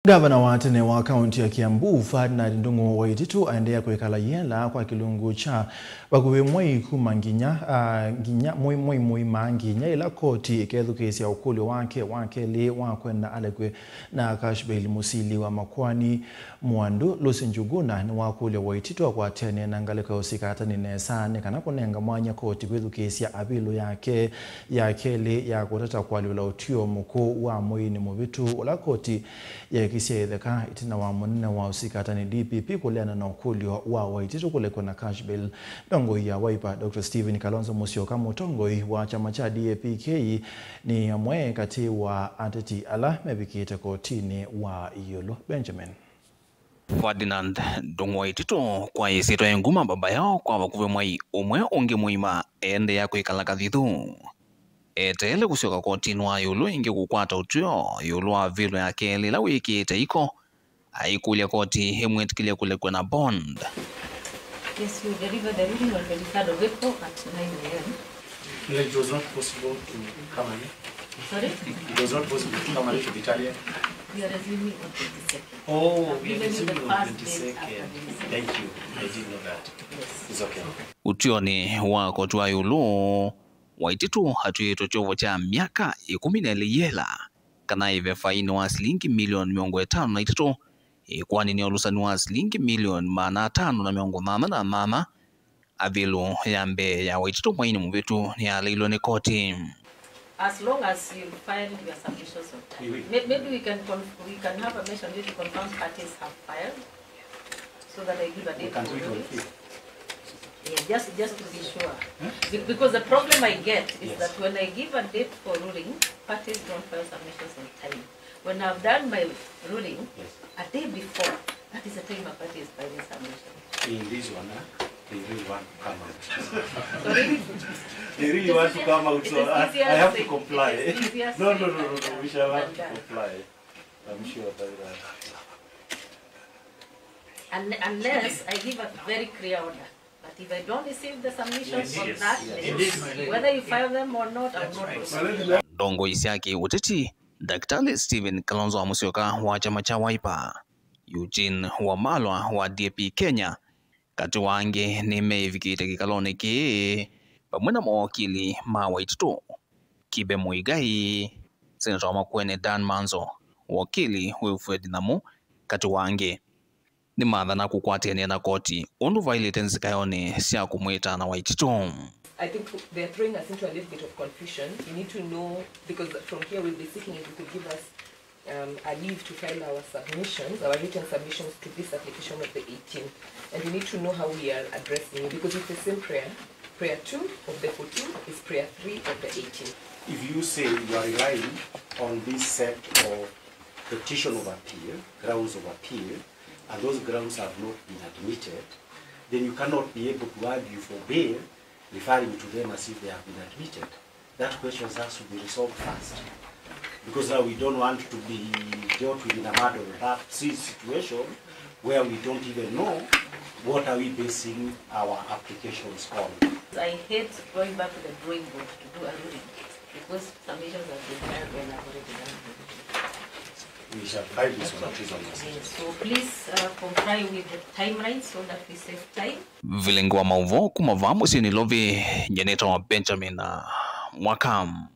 Gavana wa tene wa kaunti ya Kiambu Ferdinand Ndung'u Waititu aendelea kuwekala yela kwa kilungu cha baguwe mwei kumanginya mwei manginya ila koti ikethukesi ya ukuli wake li wakwenda alekwe na Kashbeli Musili wa Makwani Mwandu Lucy Njuguna ni wakuli Waititu kwa tene na ngaleko usikata ninesane kana kunenga mwanya koti kwethukesi ya abilu yake li ya kutata kwa liula utio mkuu wa mwei ni mubitu ula koti ya kisiedheka itina wa munene wa usikata ni DPP kuliana na ukulio wa Waititu kuleko na Kashbel Ndongoi ya Wiper. Dr. Stephen Kalonzo Musyoka Mutongoi wa chama cha DAP-K ni mwe kati wa ateti ala mebikite kotini wa Iyolo. Benjamin Ferdinand Ndung'u Waititu kwa isito ya nguma baba yao kwa wakuwe mwai umwe unge muima ende ya kuikala kathithu etele kusyoka kotini wa Iyolo inge kukwata utio Iyolo wa vilo ya keli la wiki itaiko haikulia koti hemwetikilia kulekwe na bond. Yes, you delivered the ruling on 23rd of April at 9 a.m. It was not possible to come in. Sorry? It was not possible to come in to Italia. We are resuming on 22nd. Oh, we are resuming on 22nd. Thank you. I didn't know that. Yes. It's okay. Utio ni wa kotwa Iyolo Waititu hatuyeto chovo cha miaka 10 yela kana ive faini wa shilingi milioni 583 kwani ni olusani wa shilingi milioni 588 avilu yambe ya Waititu mwaini mubitu ni alilo ni koti. As long as you file your submissions on time. Maybe we can have a measure to confirm parties have filed so that I give a date for ruling. Yeah, just to be sure. Because the problem I get is that when I give a date for ruling, parties don't file submissions on time. When I've done my ruling, a day before, that is the time a party is filing submission. In this one, they really want to come out. Sorry? They really want to come out, so I have to comply. No, we shall have to comply. I'm sure about that. Unless I give a very clear order. But if I don't receive the submissions on that day, whether you file them or not, I'm not responsible. Dongo isiaki uteti Daktari Stephen Kalonzo Musyoka wa chama cha Wiper, Eugene Wamalwa wa DAP Kenya kati wange ni mevikite kikalone ki pamwena mawakili ma Waititu Kibe Muigai, Senator Makwene Dan Manzo, wakili Wilfred Namu kati wange ni madha na kukwatene na koti undu violate nzikayone siya kumweta na Waititu. I think they're throwing us into a little bit of confusion. You need to know, because from here we'll be seeking if you could give us a leave to file our submissions, our written submissions to this application of the 18th. And we need to know how we are addressing it, because it's the same prayer. Prayer 2 of the 14th is prayer 3 of the 18th. If you say you are relying on this set of petition of appeal, grounds of appeal, and those grounds have not been admitted, then you cannot be able to argue for bail referring to them as if they have been admitted. That question has to be resolved first. Because now we don't want to be dealt with in a matter of fact situation where we don't even know what are we basing our applications on. I hate going back to the drawing board to do a ruling because submissions have been filed when I've already done it. We shall file this one. So please comply with the timeline so that we save time. Vilengwa mauvo kumavamu sini lovi Janeta wa Benjamin Mwakam.